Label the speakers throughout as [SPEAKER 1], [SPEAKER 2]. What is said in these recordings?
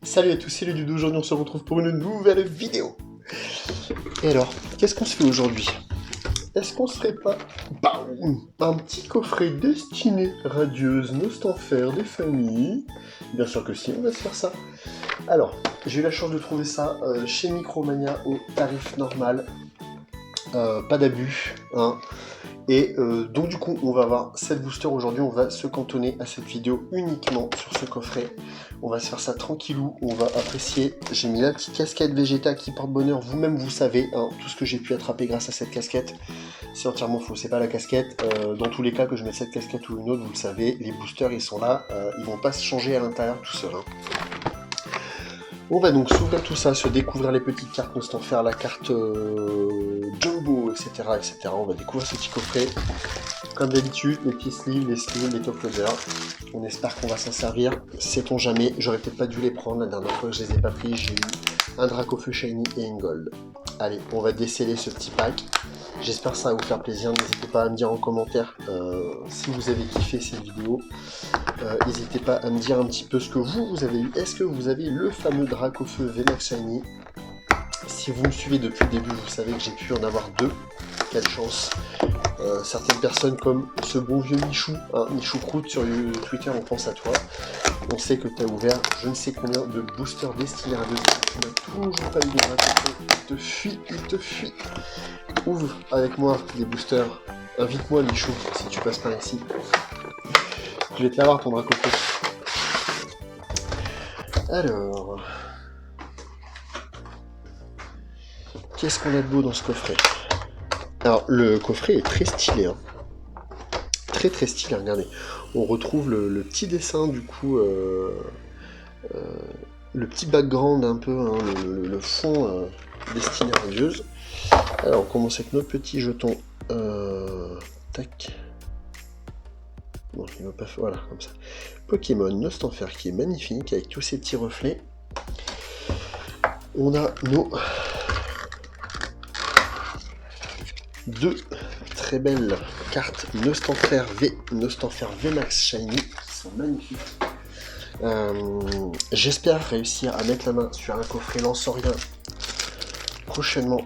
[SPEAKER 1] Salut à tous, c'est le Dudu, aujourd'hui on se retrouve pour une nouvelle vidéo. Et alors, qu'est-ce qu'on se fait aujourd'hui? Est-ce qu'on se ferait pas un petit coffret destiné radieuse, nostalgie des familles? Bien sûr que si, on va se faire ça. Alors, j'ai eu la chance de trouver ça chez Micromania au tarif normal. Pas d'abus, hein. Et donc du coup on va avoir 7 boosters aujourd'hui, on va se cantonner à cette vidéo uniquement sur ce coffret. On va se faire ça tranquillou, on va apprécier. J'ai mis la petite casquette Vegeta qui porte bonheur, vous-même vous savez, hein, tout ce que j'ai pu attraper grâce à cette casquette, c'est entièrement faux, c'est pas la casquette. Dans tous les cas que je mette cette casquette ou une autre, vous le savez, les boosters ils sont là, ils vont pas se changer à l'intérieur tout seul. Hein. On va donc s'ouvrir tout ça, se découvrir les petites cartes, nous faire la carte Jumbo, etc., etc. On va découvrir ce petit coffret. Comme d'habitude, les petits sleeves, les sleeves, les top closers. On espère qu'on va s'en servir. Sait-on jamais, j'aurais peut-être pas dû les prendre. La dernière fois que je les ai pas pris, j'ai eu un Dracofeu Shiny et une Gold. Allez, on va déceler ce petit pack. J'espère que ça va vous faire plaisir. N'hésitez pas à me dire en commentaire si vous avez kiffé cette vidéo. N'hésitez pas à me dire un petit peu ce que vous avez eu. Est-ce que vous avez le fameux Dracofeu VMAX Shiny? Si vous me suivez depuis le début, vous savez que j'ai pu en avoir deux. Quelle chance. Certaines personnes comme ce bon vieux Michou, hein, Michou Croûte sur Twitter, on pense à toi. On sait que tu as ouvert je ne sais combien de boosters destinés à deux. Tu n'as toujours pas eu de Dracofeu. Il te fuit. Ouvre avec moi des boosters. Invite-moi Michou si tu passes par ici. Je vais te l'avoir ton Dracofeu. Alors, qu'est-ce qu'on a de beau dans ce coffret? Alors, le coffret est très stylé, hein. Très très stylé, regardez. On retrouve le petit dessin, du coup, le petit background un peu, hein, le fond destiné à radieuse. Alors, on commence avec notre petit jeton. Tac. Bon, il va pas faire. Voilà, comme ça. Pokémon Nostalfer qui est magnifique, avec tous ces petits reflets. On a nos deux très belles cartes Nostalfer VMAX Shiny qui sont magnifiques. J'espère réussir à mettre la main sur un coffret Lansorien prochainement,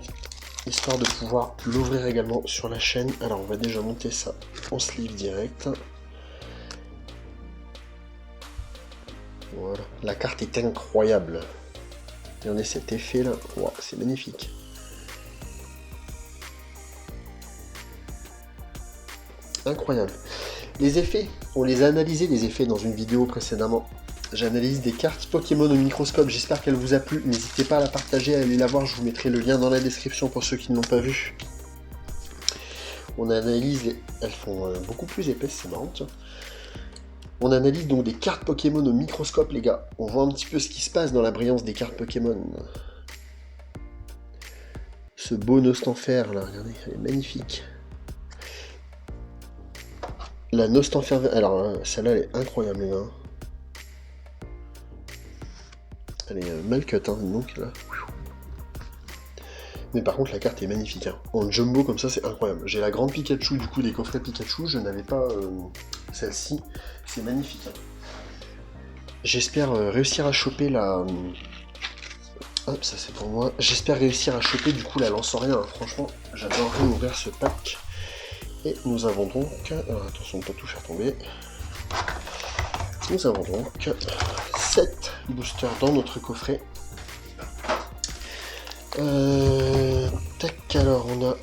[SPEAKER 1] histoire de pouvoir l'ouvrir également sur la chaîne. Alors on va déjà monter ça en sleeve direct. Voilà, la carte est incroyable. Regardez cet effet là, wow, c'est magnifique. Incroyable. Les effets, on les a analysés les effets dans une vidéo précédemment. J'analyse des cartes Pokémon au microscope, j'espère qu'elle vous a plu. N'hésitez pas à la partager, à aller la voir, je vous mettrai le lien dans la description pour ceux qui ne l'ont pas vu. On analyse, elles font beaucoup plus épaisses, c'est marrant tiens. On analyse donc des cartes Pokémon au microscope les gars. On voit un petit peu ce qui se passe dans la brillance des cartes Pokémon. Ce beau Nostalfer là, regardez, elle est magnifique. La Nostalfer, alors celle-là elle est incroyable les gars. Elle est mal cut hein, donc là. Mais par contre la carte est magnifique. Hein. En jumbo comme ça c'est incroyable. J'ai la grande Pikachu du coup des coffrets Pikachu, je n'avais pas celle-ci. C'est magnifique. Hein. J'espère réussir à choper la... Hop, ça c'est pour moi. J'espère réussir à choper du coup la Lansorien. Hein. Franchement, j'adorerais ouvrir ce pack. Et nous avons donc... Alors, attention de ne pas tout faire tomber. Nous avons donc 7 boosters dans notre coffret. Tac, alors on a...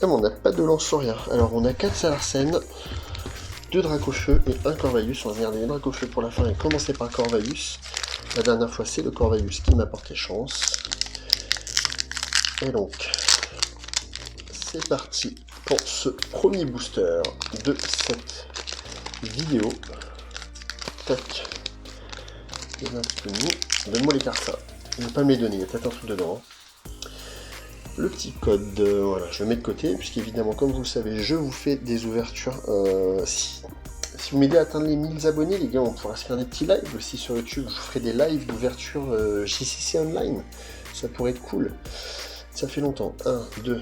[SPEAKER 1] Ah, on n'a pas de Lansorien. Alors on a 4 Salarsen, 2 Dracofeu et un Corvalus. On va regarder les Dracofeu pour la fin et commencer par Corvalus. La dernière fois c'est le Corvalus qui m'a porté chance. Et donc, c'est parti pour ce premier booster de cette vidéo. Tac. Donne-moi les cartes ça. Il ne va pas me les donner, il y a peut-être un truc dedans. Le petit code, voilà, je le mets de côté, puisqu'évidemment, comme vous le savez, je vous fais des ouvertures. Si vous m'aidez à atteindre les 1000 abonnés, les gars, on pourra se faire des petits lives aussi sur YouTube. Je vous ferai des lives d'ouverture JCC Online. Ça pourrait être cool. Ça fait longtemps. 1, 2,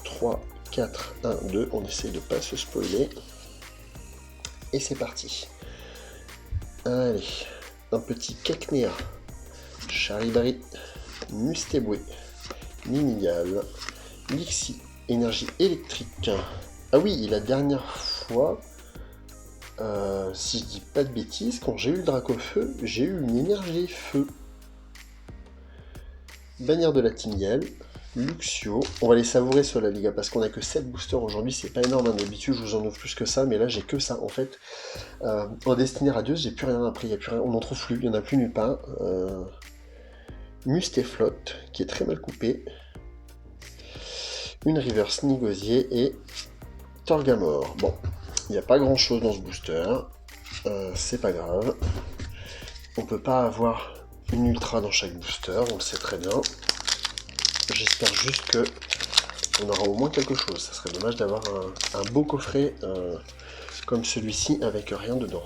[SPEAKER 1] 3, 4, 1, 2. On essaye de ne pas se spoiler. Et c'est parti. Allez, un petit Cacnea, Charibari, Mustéboué, Minigal, Lixi, énergie électrique. Ah oui, et la dernière fois, si je dis pas de bêtises, quand j'ai eu le Dracofeu, j'ai eu une énergie feu. Bannière de la Timiel, Luxio. On va les savourer ceux-là, les gars, parce qu'on a que 7 boosters aujourd'hui, c'est pas énorme. Hein. D'habitude, je vous en ouvre plus que ça, mais là, j'ai que ça. En fait, en Destinée Radieuse, j'ai plus rien après. Y a plus rien. On n'en trouve plus, il y en a plus nulle part. Mustéflotte, qui est très mal coupé. Une Reverse Nigosier et Torgamore. Bon, il n'y a pas grand-chose dans ce booster. C'est pas grave. On peut pas avoir une ultra dans chaque booster, on le sait très bien. J'espère juste que on aura au moins quelque chose. Ça serait dommage d'avoir un beau coffret comme celui-ci avec rien dedans.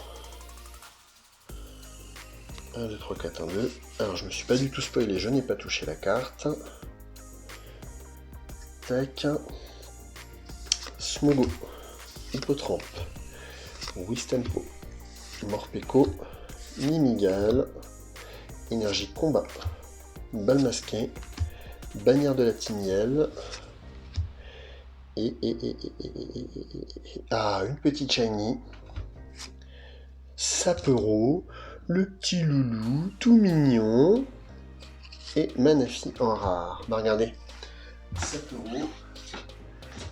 [SPEAKER 1] 1, 2, 3, 4, 1, 2. Alors je me suis pas du tout spoilé, je n'ai pas touché la carte. Tac. Smogo. Hippotrampe. Wistempo. Morpeko. Mimigal. Énergie combat. Balle masquée. Bannière de la Timiel. Ah, une petite shiny. Sapero. Le petit loulou, tout mignon. Et Manafi en rare. Bah regardez. Sapero.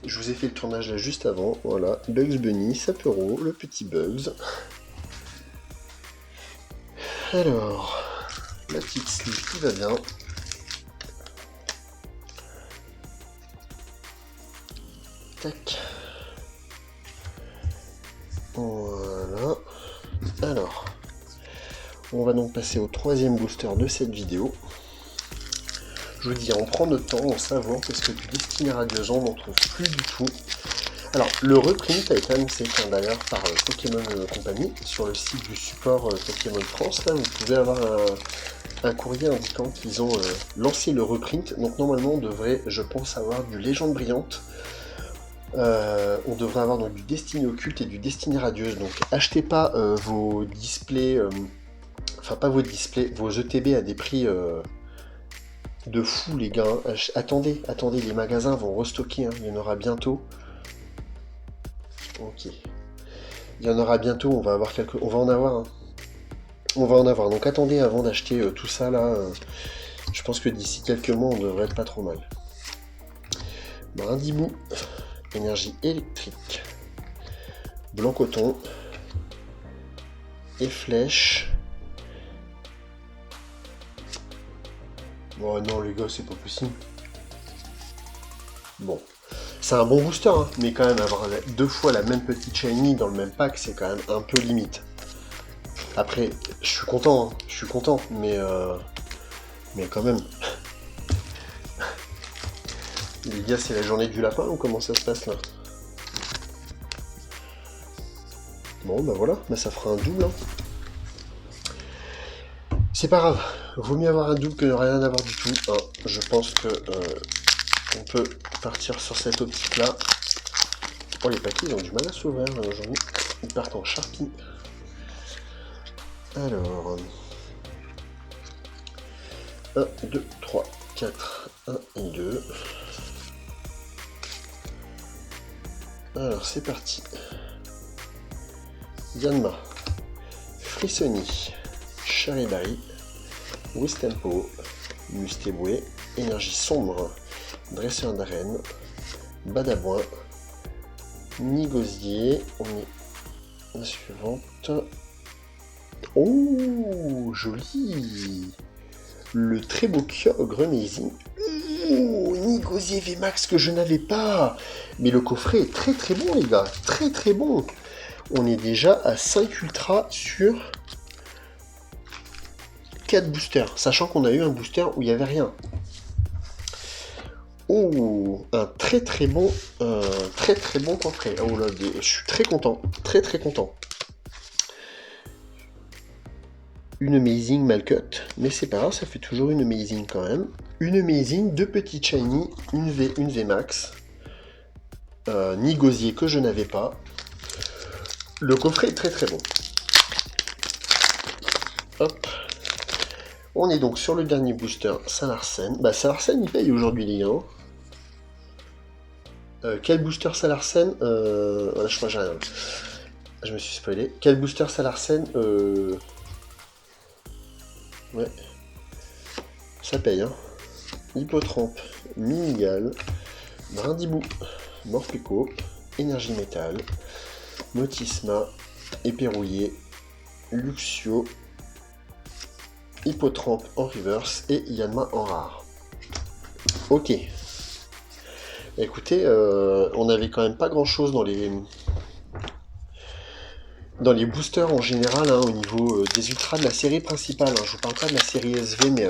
[SPEAKER 1] Je vous ai fait le tournage là juste avant. Voilà. Bugs Bunny, Sapero, le petit Bugs. Alors, la petite sleeve qui va bien. Tac. Voilà. Alors, on va donc passer au troisième booster de cette vidéo. Je vous dis, on prend notre temps, on savoure, parce que du Destinée Radieuse, on n'en trouve plus du tout. Alors, le reprint a été annoncé d'ailleurs par Pokémon Company sur le site du support Pokémon France. Là, vous pouvez avoir un courrier indiquant qu'ils ont lancé le reprint. Donc normalement, on devrait, je pense, avoir du Légende Brillante. On devrait avoir donc du Destinée Occulte et du Destinée Radieuse. Donc achetez pas vos displays, enfin pas vos displays, vos ETB à des prix de fou, les gars. Attendez, les magasins vont restocker, hein. Il y en aura bientôt. Ok. Il y en aura bientôt, on va avoir on va en avoir. Hein. On va en avoir. Donc attendez avant d'acheter tout ça là. Je pense que d'ici quelques mois, on devrait être pas trop mal. Brindibou. Énergie électrique. Blanc coton. Et flèche. Oh non les gars, c'est pas possible. Bon. C'est un bon booster, hein, mais quand même avoir 2 fois la même petite shiny dans le même pack, c'est quand même un peu limite. Après, je suis content, mais quand même. Les gars, c'est la journée du lapin ou comment ça se passe là? Bon, bah voilà, bah ça fera un double. Hein. C'est pas grave, vaut mieux avoir un double que ne rien avoir du tout. Hein. Je pense que on peut partir sur cette optique là. Oh, les paquets ils ont du mal à s'ouvrir aujourd'hui. Ils partent en Sharpie. Alors 1, 2, 3, 4, 1 et 2. Alors c'est parti. Yanma, Frissoni, Charibari, Wistempo, Mustéboué, Énergie sombre, Dresseur d'arène, Badabouin, Nigosier, on est la suivante. Oh, joli! Le très beau Kyogre Amazing. Oh, Nigosier VMAX que je n'avais pas! Mais le coffret est très très bon, les gars, très très bon! On est déjà à 5 ultras sur 4 boosters, sachant qu'on a eu un booster où il n'y avait rien. Oh, un très très bon coffret. Oh là, je suis très content, très très content. Une Amazing mal cut, mais c'est pas grave, ça fait toujours une Amazing quand même. Une Amazing, 2 petites shiny, une VMAX, Nigosier que je n'avais pas. Le coffret est très très bon. Hop. On est donc sur le dernier booster, Saint-Larsen. Bah Saint-Larsen il paye aujourd'hui les gars. Quel booster Saint-Larsen voilà, je crois que j'ai rien. Je me suis spoilé. Quel booster Saint-Larsen Ouais. Ça paye, hein. Hippotrampe, Minigal, Brindibou, Morpeko, Énergie Métal, Motisma, Éperrouillé, Luxio, Hippotrampe en reverse et Yanma en rare. Ok. Écoutez, on avait quand même pas grand chose dans les boosters en général, hein, au niveau des ultras de la série principale. Hein. Je vous parle pas de la série SV, mais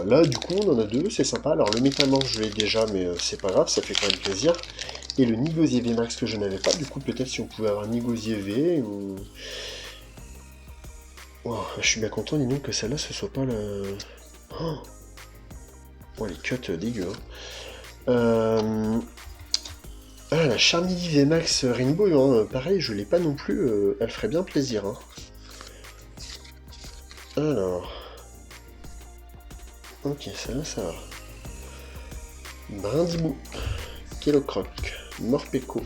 [SPEAKER 1] là du coup on en a deux, c'est sympa. Alors le Métamorph je l'ai déjà, mais c'est pas grave, ça fait quand même plaisir. Et le Nigosier VMAX que je n'avais pas, du coup peut-être si on pouvait avoir un Nigosier V ou... Oh, je suis bien content, dis donc, que celle-là ce soit pas le... Oh, les cuts dégueu. Hein. Ah, la Charmilly VMAX Rainbow, hein, pareil, je l'ai pas non plus, elle ferait bien plaisir. Hein. Alors... Ok, celle-là, ça va. Brindibou, Kellocroc, Morpeko,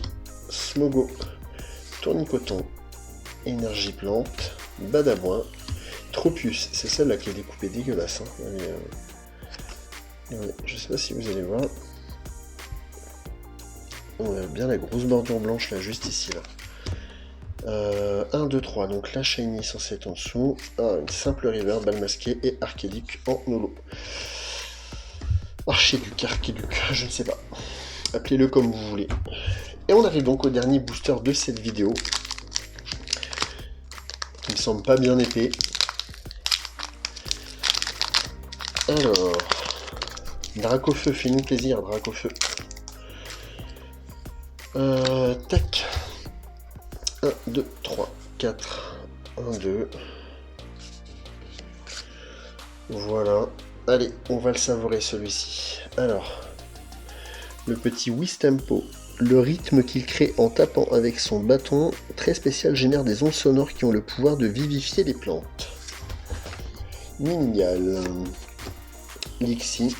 [SPEAKER 1] Smogo, Tournicoton, Énergie Plante, Badaboin, Tropius, c'est celle-là qui est découpée dégueulasse. Hein. Ouais, je sais pas si vous allez voir. On a bien la grosse bordure blanche là, juste ici là. 1, 2, 3, donc la Shiny censée être en dessous. Ah, une simple river, balle masquée et Archéduc en holo. Archéduc, je ne sais pas. Appelez-le comme vous voulez. Et on arrive donc au dernier booster de cette vidéo. Qui me semble pas bien épais. Alors... Dracofeu, fais-nous plaisir, Dracofeu. Tac. 1, 2, 3, 4. 1, 2. Voilà. Allez, on va le savourer celui-ci. Alors, le petit Wistempo. Le rythme qu'il crée en tapant avec son bâton, très spécial, génère des ondes sonores qui ont le pouvoir de vivifier les plantes. Minigal. Lixie.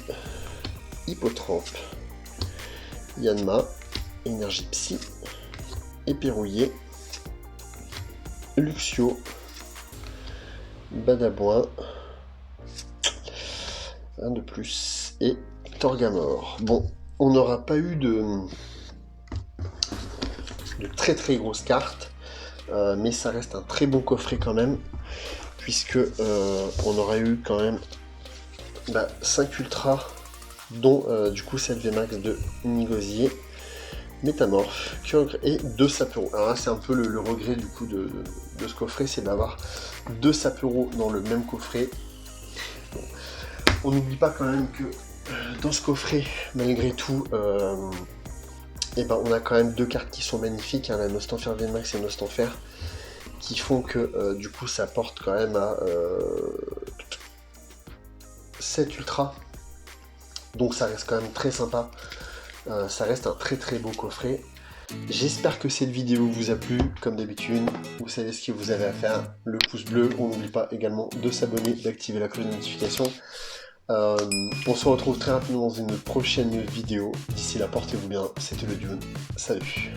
[SPEAKER 1] Hippotrampe. Yanma. Énergie Psy. Éperrouillé. Luxio. Badaboin. Un de plus. Et Torgamore. Bon, on n'aura pas eu de très très grosses cartes. Mais ça reste un très bon coffret quand même. Puisque on aurait eu quand même 5 ultras. Dont du coup cette VMAX de Nigosier. Métamorph, Kyogre et 2 Sapero. Alors là c'est un peu le regret du coup de ce coffret, c'est d'avoir 2 Sapero dans le même coffret. Bon. On n'oublie pas quand même que dans ce coffret, malgré tout, on a quand même 2 cartes qui sont magnifiques, hein, la Nostanfer VMAX et Nostanfer, qui font que du coup ça porte quand même à 7 ultras. Donc ça reste quand même très sympa. Ça reste un très très beau coffret. J'espère que cette vidéo vous a plu. Comme d'habitude, vous savez ce que vous avez à faire. Le pouce bleu. On n'oublie pas également de s'abonner, d'activer la cloche de notification. On se retrouve très rapidement dans une prochaine vidéo. D'ici là, portez-vous bien. C'était le Dune. Salut.